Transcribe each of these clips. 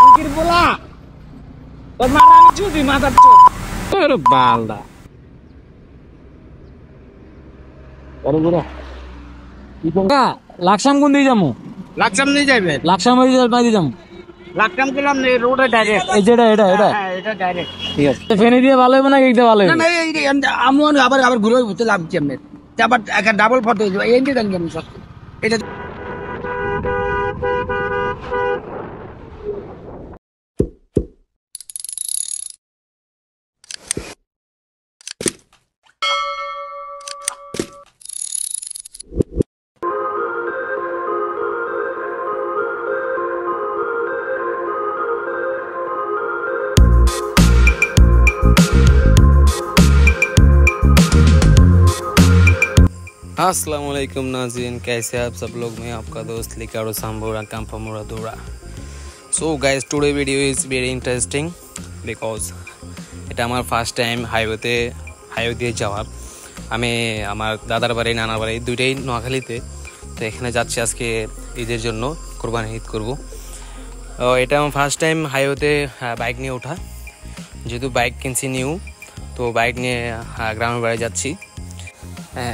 আঙ্কির বলা তোর মারা আমি চুদি মাথার চোখ তোর বালদা লাকসাম কোন দিয়ে যাবো? লাকসাম নিয়ে যাবে? লাকসাম দিয়ে যাবো। লাকসাম গেলাম রোডে ডাইরেক্ট। এই যেটা এটা এটা এটা ডাইরেক্ট। ঠিক আছে। ফেনে দিয়ে ভালো হবে না এইটা ভালো হবে? না না আমি আবার ঘুরে ঘুরতে লাভ কি এমনি আবার একটা ডাবল ফটো হয়ে যাবে এই দিয়ে জানি আমি সব এটা। अस्सलाम वालेकुम नाज़रीन, कैसे आप सब लोग? मैं आपका दोस्त लिकारो सांबोरा काम्पामोरा दोरा। So guys, today video is very interesting because এটা আমার ফার্স্ট টাইম হাইওয়ে দিয়ে যাওয়ার। আমি আমার দাদার বাড়ি নানার বাড়ি দুইটাই নোয়াখালীতে, তো এখানে যাচ্ছি আজকে ঈদের জন্য, কোরবানি ঈদ করবো। এটা আমার ফার্স্ট টাইম হাইওয়েতে বাইক নিয়ে ওঠা, যেহেতু বাইক কিনছি নিউ, তো বাইক নিয়ে গ্রামের বাড়ি যাচ্ছি।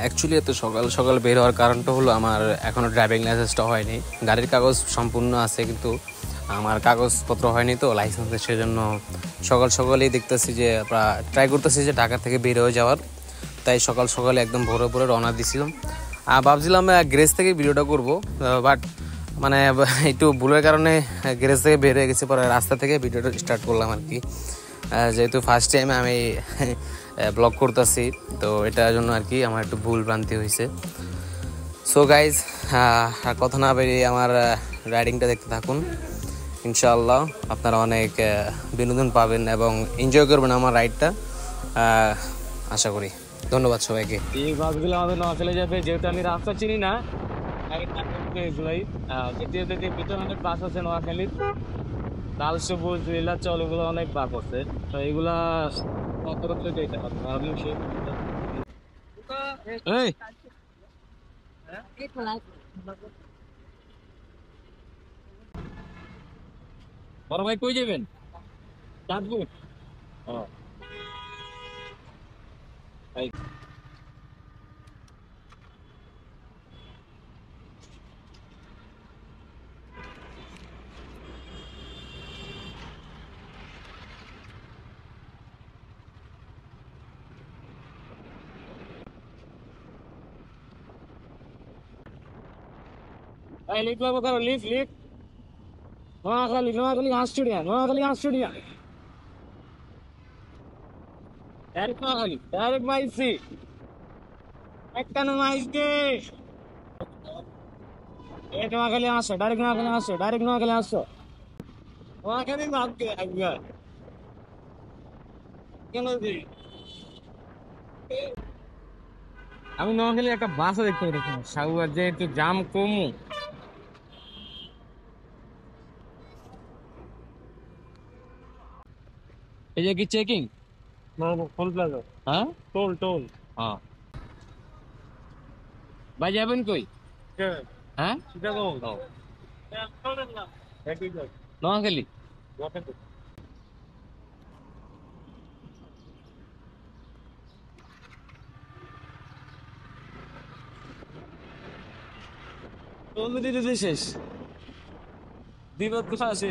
অ্যাকচুয়ালি এত সকাল সকাল বের হওয়ার কারণটা হলো আমার এখনও ড্রাইভিং লাইসেন্সটা হয়নি। গাড়ির কাগজ সম্পূর্ণ আছে কিন্তু আমার কাগজপত্র হয়নি, তো লাইসেন্সের সেজন্য সকাল সকালেই দেখতেছি যে ট্রাই করতেছি যে ঢাকা থেকে বের হয়ে যাওয়ার। তাই সকাল সকালে একদম ভোরে ভোরে রওনা দিয়েছিলাম। ভাবছিলাম গ্যারেজ থেকে ভিডিওটা করব, বাট মানে একটু ভুলের কারণে গ্যারেজ থেকে বের হয়ে গেছে, পরে রাস্তা থেকে ভিডিওটা স্টার্ট করলাম আর কি। যেহেতু ফার্স্ট টাইম আমি ব্লগ করতেছি, তো এটার জন্য আর কি আমার একটু ভুল ভ্রান্তি হয়েছে। সো গাইজ, কথা না বেরিয়ে আমার রাইডিংটা দেখতে থাকুন। ইনশাআল্লাহ আপনারা অনেক বিনোদন পাবেন এবং এনজয় করবেন আমার রাইডটা, আশা করি। ধন্যবাদ সবাইকে। এই বাসগুলো আমাদের নোয়াখালী যাবে, যেহেতু আমি রাস্তা চিনি না, এগুলাই যেতে ভিতরে অনেক বাস আছে নোয়াখালীর, লাল সবুজ নীলাচল, এগুলো অনেক বাস আছে। তো এগুলা বড় ভাই কই যাবেন? চাঁদপুর। লিফট লাগবো, কারো লিফট নোয়াখালী হাঁসচুড়িয়া ডাইরেক্ট নোয়াখালী, ডাইরেক্ট মাইসি একটা মাইস দে নোয়াখালী আসো, ডাইরেক্ট নোয়াখালী আসো নোয়াখালী ভাবকে একবার কেন দিই। আমি নোয়াখালী একটা বাসও দেখতে পেরেছি সাগুয়ার, যে একটু জাম কমু। এই যে কি চেকিং? Toll plaza. হ্যাঁ, টোল। হ্যাঁ ভাই, যাবেন কই? হ্যাঁ, নোয়াখালী। টোল দিতে শেষ, বিপদ কোথায় আছে?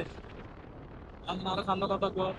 আরো সামনে কথা কর।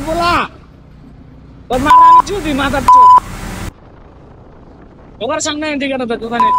বলা তোর মারা আমি চুদি মাথার চোখ তোমার সামনে ইন্ডিকেটর তো দোকানে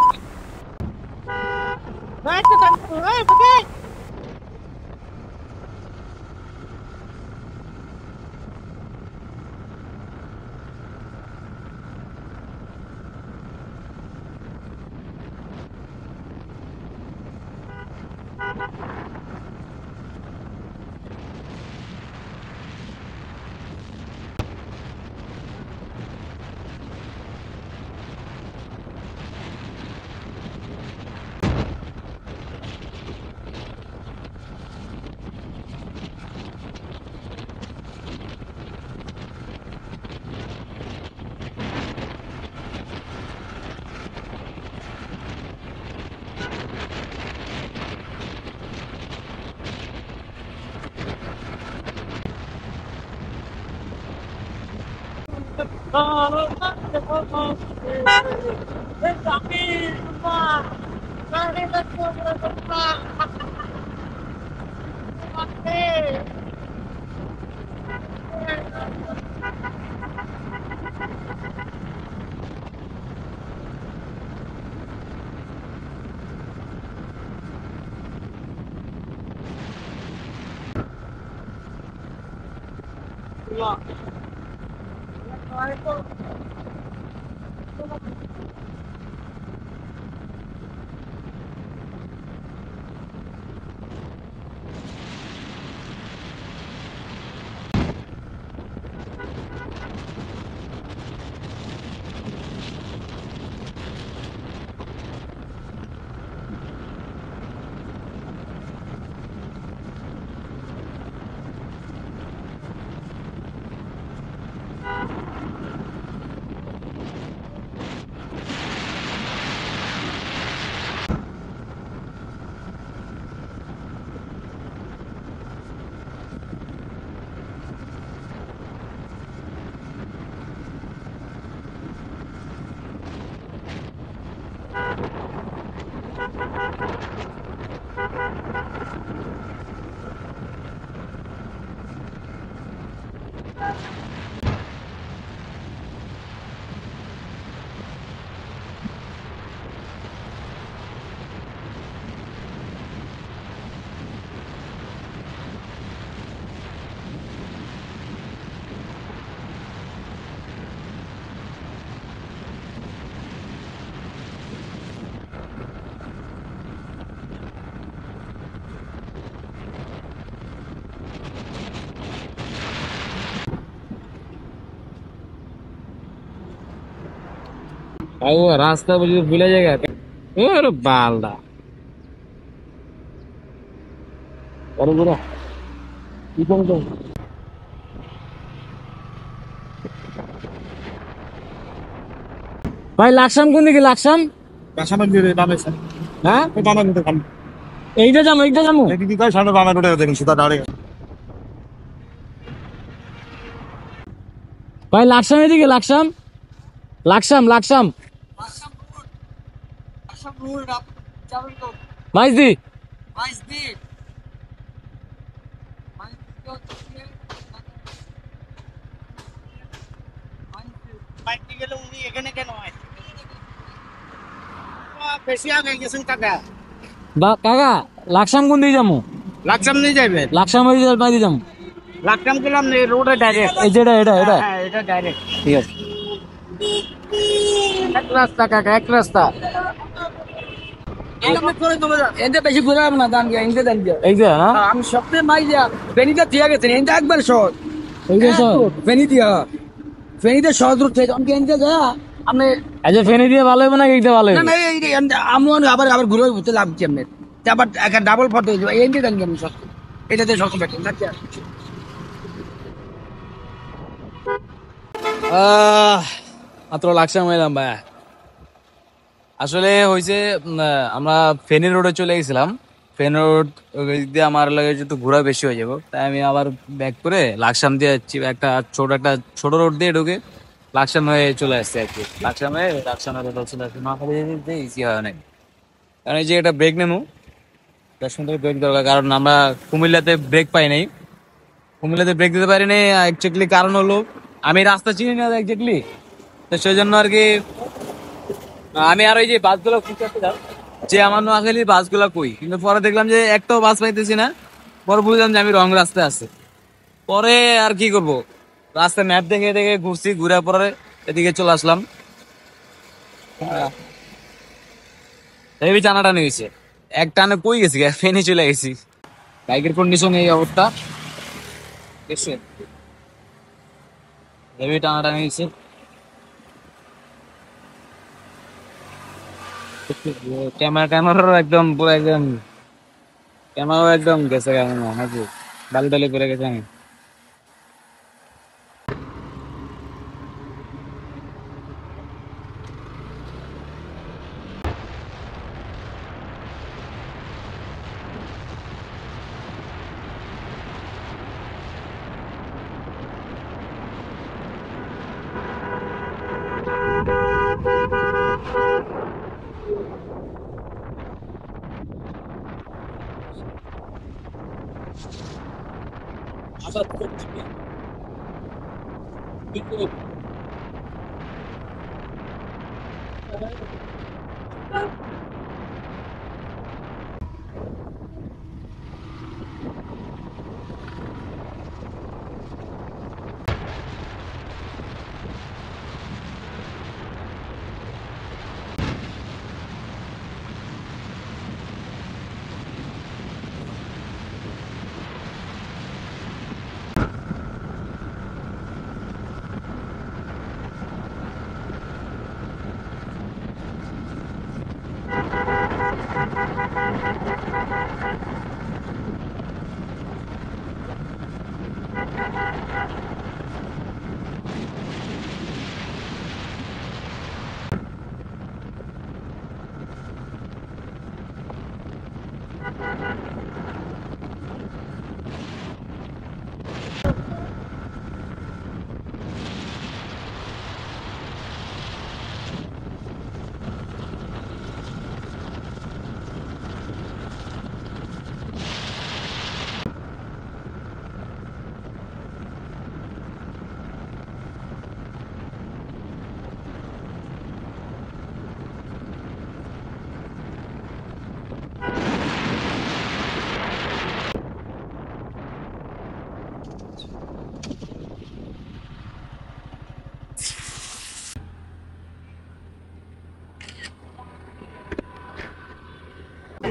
রাস্তা বুঝি ভুলে জায়গা ওর বালদা ভাই লাকসাম কোন দিকে লাকসাম হ্যাঁ এইটা যাবো ভাই লাকসাম এদিকে লাকসাম লাকসাম লাকসাম মাইজদি কাকা লাকসাম কোন দিকে যাবো লাকসাম নিয়ে যাবে লাকসাম মাইদি যাবো লাকসাম গেলাম রোডে ডাইরেক্ট এই যেটা এটা এটা এটা ডাইরেক্ট ঠিক আছে এক রাস্তা কাকা এক রাস্তা এতে বেশি ঘুরে না দাম গিয়া ইনতে দাম গিয়া এই যে হ্যাঁ আমি সবচেয়ে মাই যা ফেনিটা দিয়া গেছেন এটা একবার সহজ এই যে সব ফেনি দিয়া ফেনিতে সহজ রুট থেকে আমি এনতে যা আমি আচ্ছা ফেনি দিয়ে ভালো হবে না কেকটা ভালো না হবে না এই আমি আবার আবার ঘুরে ঘুরতে লাভ কি আমি আবার একটা ডাবল ফটো হয়ে যাবে এনতে দাম আমি সস্তা এটাতে সস্তা বেটেন মাত্র লাকসাম এলাম ভাই আসলে হয়েছে আমরা ফেনী রোডে চলে গেছিলাম। ফেনী রোড দিয়ে আমার লাগে যেহেতু ঘোরা বেশি হয়ে যাবো, তাই আমি আবার ব্যাক করে লাকসাম দিয়ে যাচ্ছি। একটা ছোট রোড দিয়ে ঢুকে লাকসাম হয়ে চলে আসছে আর কি। লাকসামে রোড চলে আসছে, নোয়াখালী যেতে ইজি হয় অনেক। কারণ এই যে এটা ব্রেক নেবো, তার সুন্দর ব্রেক দরকার, কারণ আমরা কুমিল্লাতে ব্রেক পাই নাই। কুমিল্লাতে ব্রেক দিতে পারি নাই একজাক্টলি কারণ হলো আমি রাস্তা চিনি না একজাক্টলি। তো সেই জন্য আর কি আমি আর ওই যে বাসগুলো খুঁজতেছিলাম যে আমার নোয়াখালীর বাসগুলো কই, কিন্তু পরে দেখলাম যে একটাও বাস পাইতেছি না। পরে বুঝলাম যে আমি রং রাস্তায় আছি। পরে আর কি করব, রাস্তায় ম্যাপ দেখে দেখে ঘুরছি, ঘুরে পরে এদিকে চলে আসলাম। হেভি টানাটানি হয়েছে, এক টানে কই গেছি, ফেনে চলে গেছি। বাইকের কন্ডিশন এই অবস্থা, দেখছেন? হেভি টানাটানি হয়েছে। ক্যামেরারও একদম পুরো একদম, ক্যামেরাও একদম গেছে কেমন নাকি, বালি টালি পরে গেছে। আমি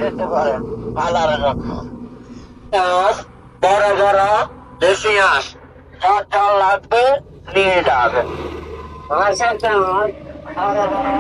যেতে পারেন ভালো রকম মাছ, বড় বড় দেশি হাঁস, যা লাগবে নিয়ে যাবেন। হাঁসের চাষ বড় বড়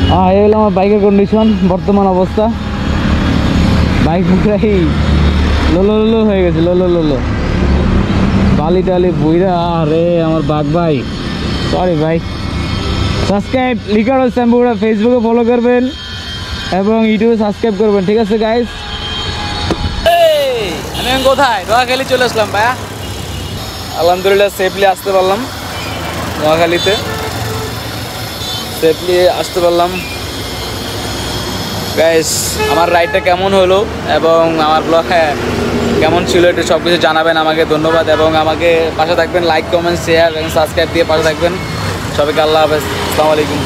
এই হলো আমার বাইকের কন্ডিশন বর্তমান অবস্থা। বাইক পুরাই লোলো লোলো হয়ে গেছে, লোলো লোলো বালি টালি বুইরা। আরে আমার বাঘ ভাই, সরি ভাই। সাবস্ক্রাইব লিকার শ্যাম্পুরা ফেসবুকে ফলো করবেন এবং ইউটিউবে সাবস্ক্রাইব করবেন, ঠিক আছে গাইস? আমি কোথায়? নোয়াখালী চলে আসলাম ভাইয়া। আলহামদুলিল্লাহ সেফলি আসতে পারলাম নোয়াখালীতে, সেফলি আসতে পারলাম। গাইস আমার রাইডটা কেমন হলো এবং আমার ব্লগ কেমন ছিল এটা সব কিছু জানাবেন আমাকে। ধন্যবাদ এবং আমাকে পাশে থাকবেন, লাইক কমেন্ট শেয়ার এবং সাবস্ক্রাইব দিয়ে পাশে থাকবেন। সবাইকে আল্লাহ হাফেজ, আসসালামু আলাইকুম।